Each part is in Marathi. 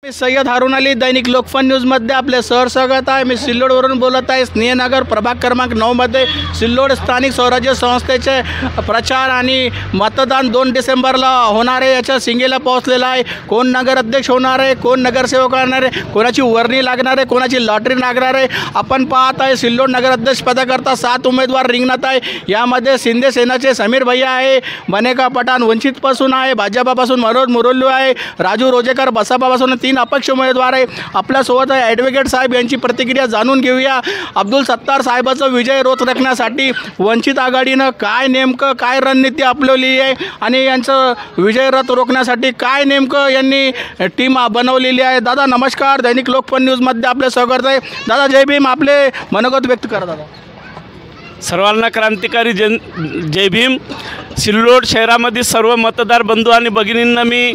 मी सय्यद हारून अली, दैनिक लोकफन न्यूजमध्ये आपले स्वागत आहे। मी सिल्लोडवरून बोलत आहे। स्नेहनगर प्रभाग क्रमांक 9 मध्ये सिल्लोड स्थानिक स्वराज्य संस्थेचे प्रचार आणि मतदान 2 डिसेंबरला होणार आहे। याच्या सिंगेला पोहोचलेला आहे। कोण नगराध्यक्ष होणार आहे, कोण नगरसेवक होणार आहे, कोणाची वर्णी लागणार आहे, कोणाची लॉटरी लागणार आहे। आपण पाहत आहे सिल्लोड नगराध्यक्ष पदाकरता 7 उमेदवार रिंगणात आहे। यामध्ये शिंदे सेनाचे समीर भैया आहे, बनेका पठाण वंचितपासून आहे, भाजपापासून मनोज मुरल्लू आहे, राजू रोजेकर बसपापासून 3 अपक्ष उमेदवार आहे। आपल्यासोबत ॲडव्होकेट साहेब यांची प्रतिक्रिया जाणून घेऊया। अब्दुल सत्तार साहेबाचा विजय रोच राखण्यासाठी वंचित आघाडीनं काय नेमकं काय रणनीती आपलवली आहे आणि यांचं विजय रथ रोखण्यासाठी काय नेमकं यांनी टीम बनवलेली आहे। दादा नमस्कार, दैनिक लोकफन न्यूजमध्ये आपले स्वागत आहे। दादा जय भीम, आपले मनोगत व्यक्त करा दादा। सर्वांना क्रांतिकारी जय भीम। सिल्लोड शहरामध्ये सर्व मतदार बंधू आणि भगिनींना मी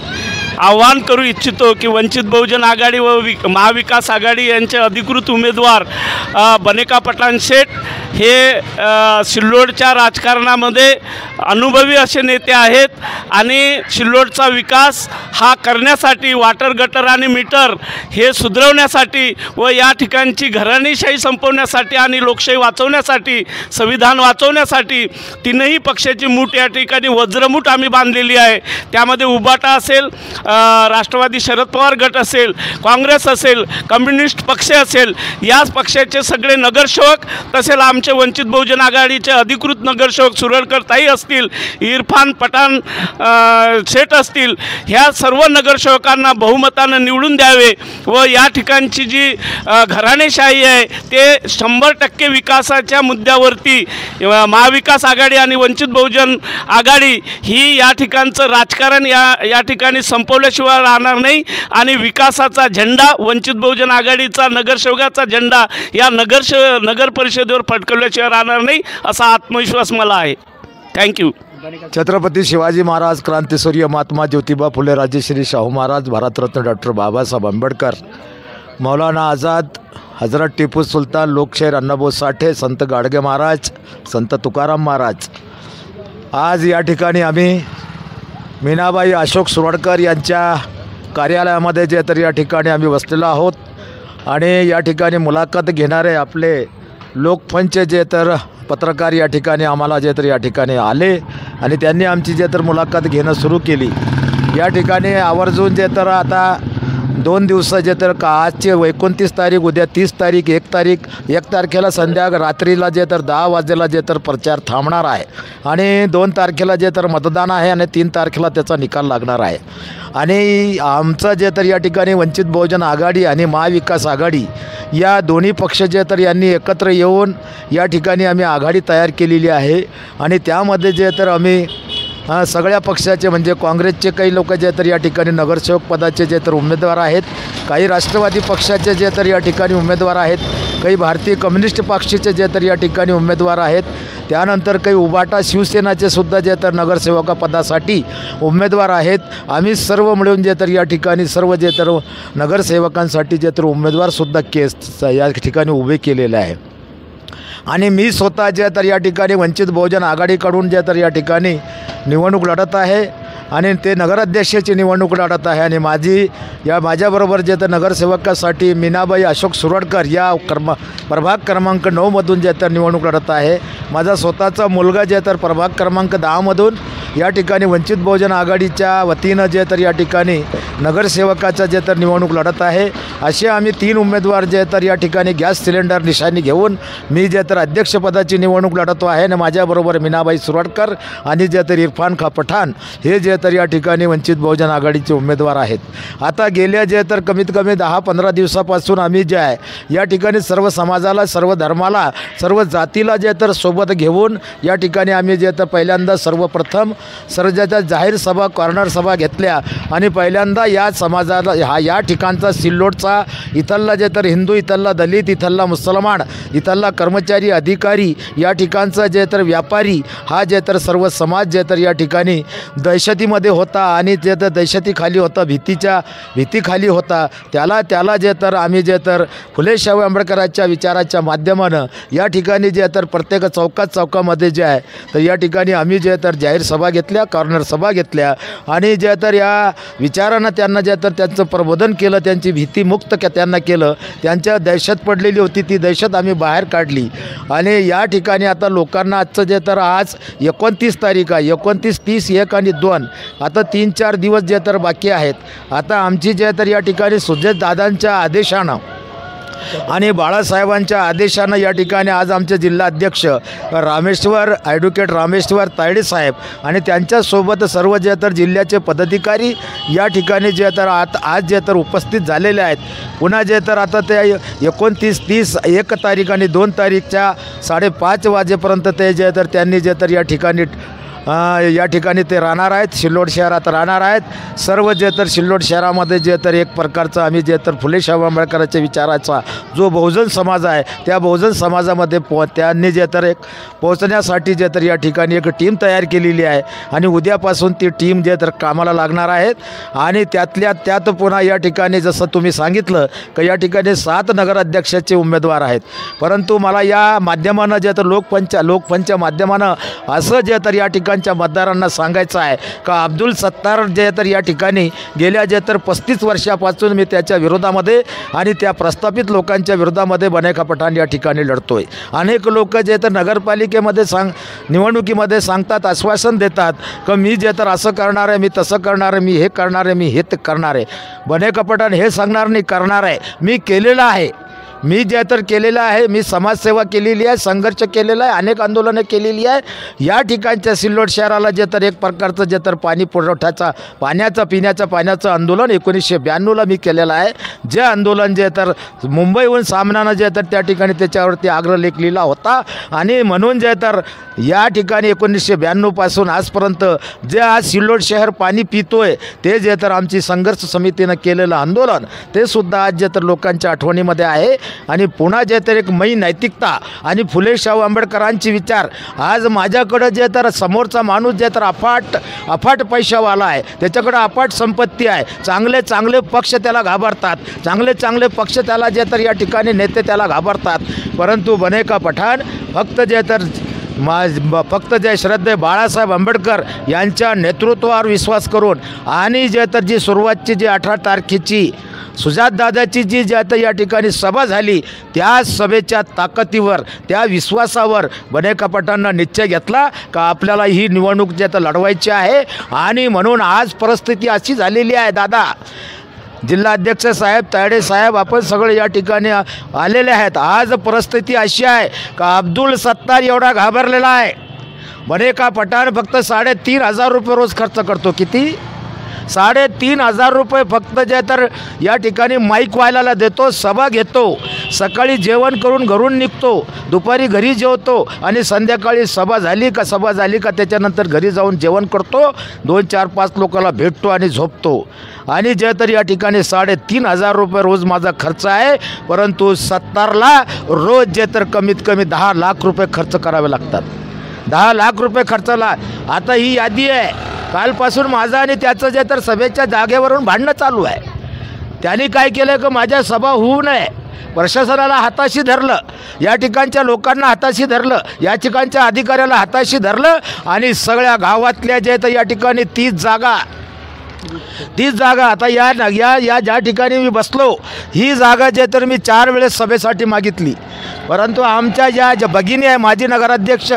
आवाहन करू इच्छितो की वंचित बहुजन आघाडी व महाविकास आघाडी यांचे अधिकृत उमेदवार बनेका पठाण शेठ हे सिल्लोडच्या राजकारणामध्ये अनुभवी असे नेते आहेत आणि सिल्लोडचा विकास हा करण्यासाठी वॉटर गटर आणि मीटर हे सुधारवण्यासाठी व या ठिकाणची घराणेशाही संपवण्यासाठी आणि लोकशाही वाचवण्यासाठी, संविधान वाचवण्यासाठी तीनही पक्षाची मूठ या ठिकाणी वज्रमूठ आम्ही बांधलेली आहे। त्यामध्ये उबाटा असेल, राष्ट्रवादी शरद पवार गट असेल, काँग्रेस असेल, कम्युनिस्ट पक्ष असेल, याच पक्षाचे सगळे नगरसेवक तसेच आमचे वंचित बहुजन आघाडीचे अधिकृत नगरसेवक सुरळकर ताई असतील, इरफान पठाण शेठ असतील, ह्या सर्व नगरसेवकांना बहुमतानं निवडून द्यावे व या ठिकाणची जी घराणेशाही आहे ते 100% विकासाच्या मुद्द्यावरती महाविकास आघाडी आणि वंचित बहुजन आघाडी ही या ठिकाणचं राजकारण या ठिकाणी संपवल्याशिवाय राहणार नाही आणि विकासाचा झेंडा वंचित बहुजन आघाडीचा नगरसेवकाचा झेंडा या नगर परिषदेवर फडकवल्याशिवाय राहणार नाही असा आत्मविश्वास मला आहे। थँक्यू। छत्रपती शिवाजी महाराज, क्रांतीसूर्य महात्मा ज्योतिबा फुले, राजश्री शाहू महाराज, भारतरत्न डॉक्टर बाबासाहेब आंबेडकर, मौलाना आझाद, हजरत टिपू सुलतान, लोकशाहीर अण्णाभाऊ साठे, संत गाडगे महाराज, संत तुकाराम महाराज। आज या ठिकाणी आम्ही मीनाबाई अशोक सुरडकर यांच्या कार्यालयामध्ये जे तर या ठिकाणी आम्ही बसलेलो आहोत आणि या ठिकाणी मुलाखत घेणारे आपले लोकफनचे जे तर पत्रकार या ठिकाणी आम्हाला जे तर या ठिकाणी आले आणि त्यांनी आमची जे तर मुलाखत घेणं सुरू केली। या ठिकाणी आवर्जून जे तर आता 2 दिवस जे तर आजचे 29 तारीख, उद्या 30 तारीख, 1 तारखेला रात्रीला जे तर 10 वाजेला जे तर प्रचार थांबणार आहे आणि 2 तारखेला जे तर मतदान आहे आणि 3 तारखेला त्याचा निकाल लागणार आहे। आणि आमचं जे तर या ठिकाणी वंचित बहुजन आघाडी आणि महाविकास आघाडी या दोन्ही पक्ष जे तर यांनी एकत्र येऊन या ठिकाणी आम्ही आघाडी तयार केलेली आहे आणि त्यामध्ये जे तर आम्ही सगळ्या पक्षाचे म्हणजे काँग्रेसचे काही लोक जे तर या ठिकाणी नगरसेवक पदाचे जे तर उमेदवार आहेत, काही राष्ट्रवादी पक्षाचे जे तर या ठिकाणी उमेदवार आहेत, काही भारतीय कम्युनिस्ट पक्षाचे जे तर या ठिकाणी उमेदवार आहेत, त्यानंतर काही उबाटा शिवसेनाचे सुद्धा जे तर नगरसेवका पदासाठी उमेदवार आहेत। आम्ही सर्व मिळून जे तर या ठिकाणी सर्व जे तर नगरसेवकांसाठी जे तर उमेदवारसुद्धा या ठिकाणी उभे केलेले आहे आणि मी स्वतः जे तर या ठिकाणी वंचित बहुजन आघाडीकडून जे तर या ठिकाणी निवडणूक लढत आहे आणि ते नगराध्यक्षाची निवडणूक लढत आहे आणि माझ्याबरोबर जे तर नगरसेवकासाठी मीनाबाई अशोक सुरडकर या प्रभाग क्रमांक 9 मधून जे तर निवडणूक लढत आहे। माझा स्वतःचा मुलगा जे तर प्रभाग क्रमांक 10 मधून या ठिकाणी वंचित बहुजन आघाडीच्या वतीनं जे तर या ठिकाणी नगरसेवकाचा जे तर निवडणूक लढत आहे। असे आम्ही 3 उमेदवार जे तर या ठिकाणी गॅस सिलेंडर निशाणी घेऊन मी जे तर अध्यक्षपदाची निवडणूक लढतो आहे आणि माझ्याबरोबर मीनाबाई सुरडकर आणि जे तर इरफान पठाण हे जे तर या ठिकाणी वंचित बहुजन आघाडीचे उमेदवार आहेत। आता गेल्या जे तर कमीत कमी 10-15 दिवसापासून आम्ही जे आहे या ठिकाणी सर्व समाजाला, सर्व धर्माला, सर्व जातीला जे तर सोबत घेऊन या ठिकाणी आम्ही जे तर पहिल्यांदा सर्वप्रथम सर्जाच्या जाहीर सभा, कॉर्नर सभा घेतल्या आणि पहिल्यांदा या समाजाला या ठिकाणचा सिल्लोडचा इथला जे तर हिंदू, इथला दलित, इथला मुसलमान, इथला कर्मचारी, अधिकारी, या ठिकाणचा जे तर व्यापारी हा जे तर सर्व समाज जे तर या ठिकाणी दहशतीमध्ये होता आणि जे तर दहशतीखाली होता, भीतीखाली होता, त्याला जे तर आम्ही जे तर फुले शाहू आंबेडकरांच्या विचाराच्या माध्यमानं या ठिकाणी जे तर प्रत्येक चौकामध्ये जे आहे तर या ठिकाणी आम्ही जे तर जाहीर सभा घेतल्या, कॉर्नर सभा घेतल्या आणि जे तर या विचारानं त्यांना जे तर त्यांचं प्रबोधन केलं, त्यांची भीतीमुक्त त्यांना केलं. त्यांच्या दहशत पडलेली होती ती दहशत आम्ही बाहेर काढली आणि या ठिकाणी आता लोकांना आजचं जे तर आज 29 तारीख आहे, 29, 30, 1 आणि 2 आता 3-4 दिवस जे तर बाकी आहेत. आता आमची जे तर या ठिकाणी सुजयदादांच्या आदेशानं आणि बाळासाहेबांच्या आदेशानं या ठिकाणी आज आमचे जिल्हाध्यक्ष ॲडव्होकेट रामेश्वर तायडे साहेब आणि त्यांच्यासोबत सर्व जे तर जिल्ह्याचे पदाधिकारी या ठिकाणी जे तर आज जे तर उपस्थित झालेले आहेत. पुन्हा जे तर आता ते 29, 30, 1 तारीख आणि 2 तारीखच्या 5:30 वाजेपर्यंत ते जे तर त्यांनी जे तर या ठिकाणी ते राहणार आहेत, सिल्लोड शहरात राहणार आहेत. सर्व जे तर सिल्लोड शहरामध्ये जे तर एक प्रकारचं आम्ही जे तर फुले शाहू आंबेडकरांच्या विचाराचा जो बहुजन समाज आहे त्या बहुजन समाजामध्ये त्यांनी जे तर एक पोहोचण्यासाठी जे तर या ठिकाणी एक टीम तयार केलेली आहे आणि उद्यापासून ती टीम जे तर कामाला लागणार आहेत. आणि त्यात पुन्हा या ठिकाणी जसं तुम्ही सांगितलं की या ठिकाणी 7 नगराध्यक्षाचे उमेदवार आहेत. परंतु मला या माध्यमानं जे तर लोकपंच्या माध्यमानं असं जे तर या ठिकाणच्या मतदारांना सांगायचं आहे का अब्दुल सत्तार जे तर या ठिकाणी गेल्या जे तर 35 वर्षापासून मी त्याच्या विरोधामध्ये आणि त्या प्रस्थापित लोकांच्या विरोधामध्ये बनेका पठाण या ठिकाणी लढतोय. अनेक लोक जे तर नगरपालिकेमध्ये निवडणुकीमध्ये सांगतात, आश्वासन देतात की मी जे तर असं करणार आहे, मी तसं करणार आहे, मी हे करणार आहे, मी हे करणार आहे. बनेका पठाण हे सांगणार नाही, करणार आहे. मी केलेलं आहे, मी जे तर केलेलं आहे. मी समाजसेवा केलेली आहे, संघर्ष केलेला आहे, अनेक आंदोलनं केलेली आहे. या ठिकाणच्या सिल्लोड शहराला जे तर एक प्रकारचं जे तर पाणी पुरवठ्याचा पिण्याच्या पाण्याचं आंदोलन 1992ला मी केलेलं आहे. जे आंदोलन जे तर मुंबईहून सामनानं जे तर त्या ठिकाणी त्याच्यावरती आग्रहलेख लिहिला होता आणि म्हणून जे तर या ठिकाणी 1992पासून आजपर्यंत जे आज सिल्लोड शहर पाणी पितोय ते जे तर आमची संघर्ष समितीनं केलेलं आंदोलन ते सुद्धा आज जे तर लोकांच्या आठवणीमध्ये आहे. आणि पुन्हा जे तर एक नैतिकता आणि फुले शाहू आंबेडकरांचे विचार आज माझ्याकडं जे तर समोरचा माणूस जे तर अफाट पैशावाला आहे, त्याच्याकडं अफाट संपत्ती आहे, चांगले पक्ष त्याला घाबरतात, चांगले पक्ष त्याला जे तर या ठिकाणी नेते त्याला घाबरतात. परंतु बनेका पठाण फक्त जे श्रद्धेय बाळासाहेब आंबेडकर यांच्या नेतृत्वावर विश्वास करून आणि जे तर जी सुरुवातची जी 18 तारखेची सुजातदादाची जी आता या ठिकाणी सभा झाली त्या सभेच्या ताकदीवर त्या विश्वासावर बनेका पठाणनं निश्चय घेतला का आपल्याला ही निवडणूक जे तर लढवायची आहे. आणि म्हणून आज परिस्थिती अशी झालेली आहे दादा, जिल्हाध्यक्ष साहेब, तायडे साहेब, आपण सगळे या ठिकाणी आलेले आहेत. आज परिस्थिती अशी आहे का अब्दुल सत्तार एवढा घाबरलेला आहे. बनेका पठाण फक्त 3,500 रुपये रोज खर्च करतो. किती? 3,500 रुपये फक्त जे तर या ठिकाणी माईक वायलाला देतो, सभा घेतो, सकाळी जेवण करून घरून निघतो, दुपारी घरी जेवतो आणि संध्याकाळी सभा झाली का त्याच्यानंतर घरी जाऊन जेवण करतो, 2, 4, 5 लोकांना भेटतो आणि झोपतो. आणि जे तर या ठिकाणी 3,500 रुपये रोज माझा खर्च आहे. परंतु सत्तारला रोज जे तर कमीत कमी 10 लाख रुपये खर्च करावे लागतात. 10 लाख रुपये खर्चला. आता ही यादी आहे. कालपासून माझं आणि त्याचं जे तर सभेच्या जागेवरून भांडणं चालू आहे. त्यांनी काय केलं की माझ्या सभा होऊ नये, प्रशासनाला हाताशी धरलं, या ठिकाणच्या लोकांना हाताशी धरलं, या ठिकाणच्या अधिकाऱ्याला हाताशी धरलं आणि सगळ्या गावातल्या जे तर या ठिकाणी 30 जागा आता या ज्या ठिकाणी मी बसलो ही जागा जे तर मी 4 वेळेस सभेसाठी मागितली. परंतु आमच्या ज्या भगिनी आहे माजी नगराध्यक्ष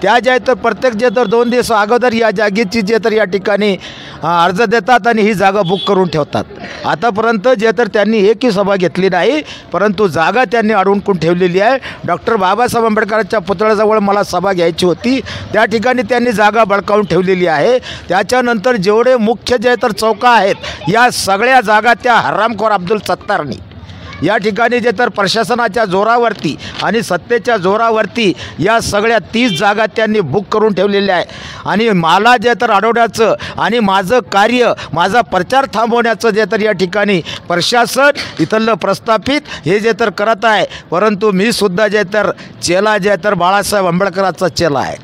त्या जे तर प्रत्येक जे तर 2 दिवस अगोदर या जागेची जे तर या ठिकाणी अर्ज देतात आणि ही जागा बुक करून ठेवतात. आतापर्यंत जे तर त्यांनी एकही सभा घेतली नाही, परंतु जागा त्यांनी अडवून ठेवलेली आहे. डॉक्टर बाबासाहेब आंबेडकरांच्या पुतळ्याजवळ मला सभा घ्यायची होती, त्या ठिकाणी त्यांनी जागा बळकावून ठेवलेली आहे. त्याच्यानंतर जेवढे मुख्य जे तर चौका आहेत या सगळ्या जागा त्या हरामखोर अब्दुल सत्तारनी या ठिकाणी जे तर प्रशासनाच्या जोरावरती आणि सत्तेच्या जोरावरती या सगळ्या 30 जागा त्यांनी बुक करून ठेवलेल्या आहे. आणि मला जे तर अडवण्याचं आणि माझं कार्य, माझा प्रचार थांबवण्याचं जे तर या ठिकाणी प्रशासन इथलं प्रस्थापित हे जे तर करत आहे. परंतु मी सुद्धा जे तर चेला जे तर बाळासाहेब आंबेडकरांचा चेला आहे.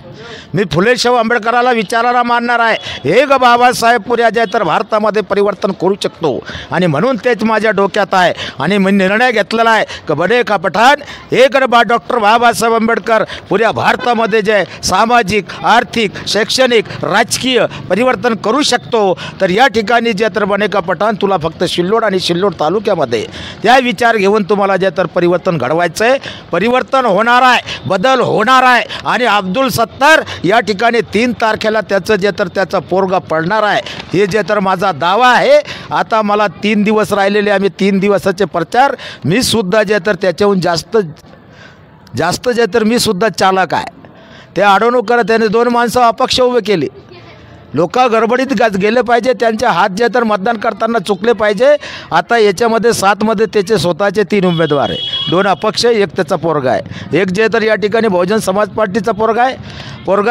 मी फुले शाहू आंबेडकराला विचाराला मानणार आहे, हे ग बाबासाहेब पुऱ्या तर भारतामध्ये परिवर्तन करू शकतो. आणि म्हणून तेच माझ्या डोक्यात आहे आणि मी निर्णय घेतलेला आहे की बने का पठाण हे ग डॉक्टर बाबासाहेब आंबेडकर पुऱ्या भारतामध्ये जे सामाजिक, आर्थिक, शैक्षणिक, राजकीय परिवर्तन करू शकतो. तर या ठिकाणी जे तर बने का पठाण तुला फक्त सिल्लोड आणि सिल्लोड तालुक्यामध्ये त्या विचार घेऊन तुम्हाला जे तर परिवर्तन घडवायचं आहे. परिवर्तन होणार आहे, बदल होणार आहे. आणि अब्दुल सत्तार या ठिकाणी 3 तारखेला त्याचं जे तर त्याचा पोरगा पडणार आहे, हे जे तर माझा दावा आहे. आता मला 3 दिवस राहिलेले, आम्ही 3 दिवसाचे प्रचार, मी सुद्धा जे तर त्याच्याहून जास्त जे तर मी सुद्धा चालक आहे. ते अडवणूक करत त्याने 2 माणसं अपक्ष उभे केले. लोक गडबडीत गेले पाहिजे, त्यांचे हात जे तर मतदान करताना चुकले पाहिजे. आता याच्यामध्ये 7मध्ये त्याचे स्वतःचे 3 उमेदवार आहे, 2 अपक्ष, 1 त्याचा पोरगा आहे, 1 जे तर या ठिकाणी बहुजन समाज पार्टीचा पोरगा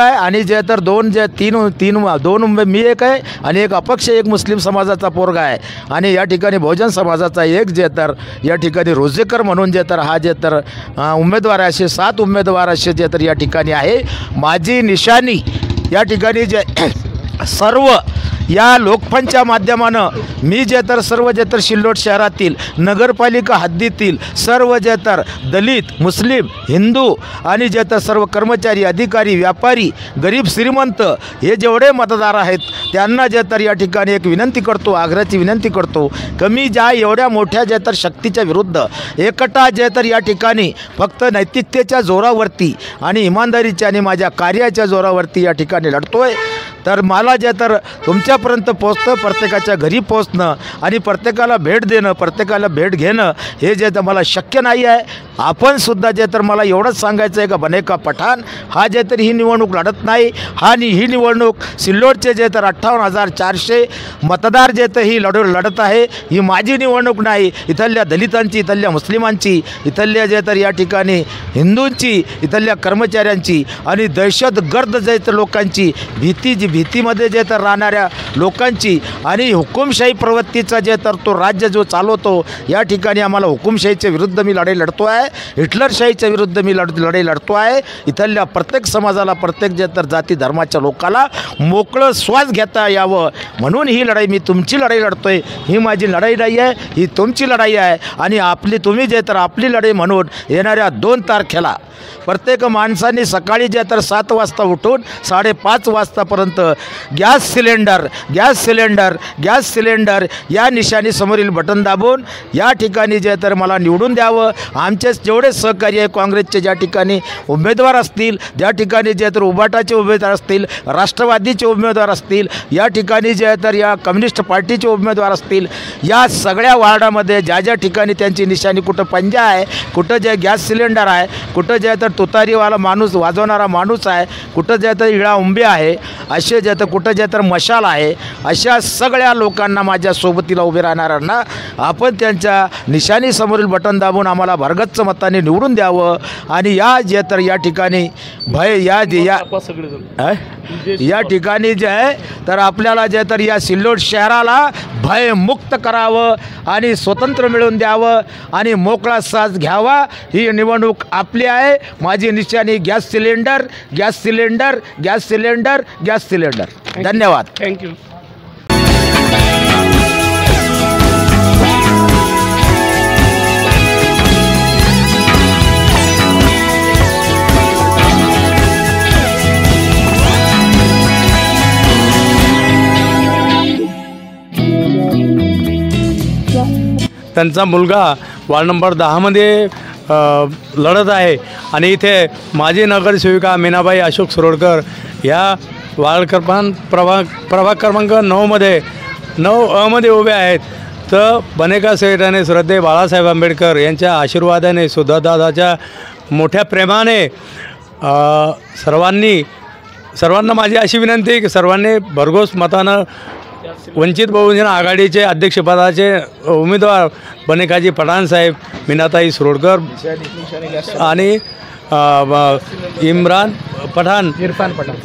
आहे आणि जे तर 2 मी 1 आहे आणि 1 अपक्ष, 1 मुस्लिम समाजाचा पोरगा आहे. आणि या ठिकाणी बहुजन समाजाचा 1 जे तर या ठिकाणी रोजेकर म्हणून जे तर हा जे तर उमेदवार आहे. असे 7 उमेदवार असे जे तर या ठिकाणी आहे. माझी निशाणी या ठिकाणी जे सर्व या लोकफनच्या माध्यमानं मी जे तर सर्व जे तर सिल्लोड शहरातील नगरपालिका हद्दीतील सर्व जे तर दलित, मुस्लिम, हिंदू आणि जे तर सर्व कर्मचारी, अधिकारी, व्यापारी, गरीब, श्रीमंत हे जेवढे मतदार आहेत त्यांना जे तर या ठिकाणी एक विनंती करतो, आग्रहाची विनंती करतो, कमी ज्या एवढ्या मोठ्या जे तर शक्तीच्या विरुद्ध एकटा जे तर या ठिकाणी फक्त नैतिकतेच्या जोरावरती आणि इमानदारीच्या आणि माझ्या कार्याच्या जोरावरती या ठिकाणी लढतोय. तर मला जे तर तुमच्यापर्यंत पोचतं, प्रत्येकाच्या घरी पोचणं आणि प्रत्येकाला भेट देणं, प्रत्येकाला भेट घेणं हे जे तर मला शक्य नाही आहे. आपण सुद्धा जे तर मला एवढंच सांगायचं आहे का बने का पठाण हा जे तर ही निवडणूक लढत नाही. ही निवडणूक सिल्लोडचे जे तर 58,400 मतदार जे तर ही लढत आहे. ही माझी निवडणूक नाही, इथल्या दलितांची, इथल्या मुस्लिमांची, इथल्या जे तर या ठिकाणी हिंदूंची, इथल्या कर्मचाऱ्यांची आणि दहशतगर्द जे तर लोकांची, भीतीमध्ये जे तर राहणाऱ्या लोकांची आणि हुकुमशाही प्रवृत्तीचा जे तर तो राज्य जो चालवतो या ठिकाणी आम्हाला हुकुमशाहीच्या विरुद्ध मी लढाई लढतो आहे. हिटलरशाहीच्या विरुद्ध मी लढाई लढतो आहे. इथल्या प्रत्येक समाजाला, प्रत्येक जे तर जाती धर्माच्या लोकाला मोकळं श्वास घेता यावं म्हणून ही लढाई, मी तुमची लढाई लढतो आहे. ही माझी लढाई नाही आहे, ही तुमची लढाई आहे. आणि तुम्ही जे तर आपली लढाई म्हणून येणाऱ्या 2 तारखेला प्रत्येक माणसांनी सकाळी जे तर 7 वाजता उठून 5:30 वाजतापर्यंत गॅस सिलेंडर या निशाणी समोरील बटन दाबून या ठिकाणी जे तर मला निवडून द्यावं. आमचे जेवढे सहकारी आहे, काँग्रेसचे ज्या ठिकाणी उमेदवार असतील, ज्या ठिकाणी जे तर उबाटाचे उमेदवार असतील, राष्ट्रवादीचे उमेदवार असतील, या ठिकाणी जे तर या कम्युनिस्ट पार्टीचे उमेदवार असतील, या सगळ्या वार्डामध्ये ज्या ठिकाणी त्यांची निशाणी, कुठं पंजा आहे, कुठं जे गॅस सिलेंडर आहे, कुठं जे तर तुतारीवाला माणूस वाजवणारा माणूस आहे, कुठं जे तर इळा उंबे आहे, असे जे तर कुठं जे तर मशाल आहे, अशा सगळ्या लोकांना, माझ्या सोबतीला उभे राहणाऱ्यांना आपण त्यांच्या निशाणी समोरील बटन दाबून आम्हाला भरगच्च मताने निवडून द्यावं. आणि या जे तर या ठिकाणी या ठिकाणी जे आहे तर आपल्याला जे तर या सिल्लोड शहराला भयमुक्त करावं आणि स्वतंत्र मिळवून द्यावं आणि मोकळा श्वास घ्यावा. ही निवडणूक आपली आहे. माझी निशाणी गॅस सिलेंडर. धन्यवाद. थँक्यू. त्यांचा मुलगा वार्ड नंबर 10मध्ये लढत आहे आणि इथे माजी नगरसेविका मीनाबाई अशोक सुरोडकर या वार्ड प्रभाग क्रमांक 9 उभे आहेत. तर बनेका सेठाने श्रद्धे बाळासाहेब आंबेडकर यांच्या आशीर्वादाने, सुधादादाच्या मोठ्या प्रेमाने सर्वांना माझी अशी विनंती आहे की सर्वांनी भरघोस मतानं वंचित बहुजन आघाडीचे अध्यक्षपदाचे उमेदवार बनेकाजी पठाण साहेब, मीनाताई सुरोडकर आणि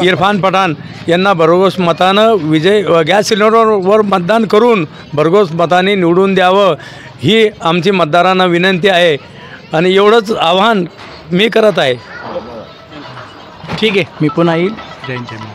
इरफान पठाण यांना भरघोस मतानं गॅस सिलेंडरवर मतदान करून भरघोस मताने निवडून द्यावं ही आमची मतदारांना विनंती आहे. आणि एवढंच आव्हान मी करत आहे. ठीक आहे, मी पुन्हा येईल. जय हिंद, जय महाराष्ट्र.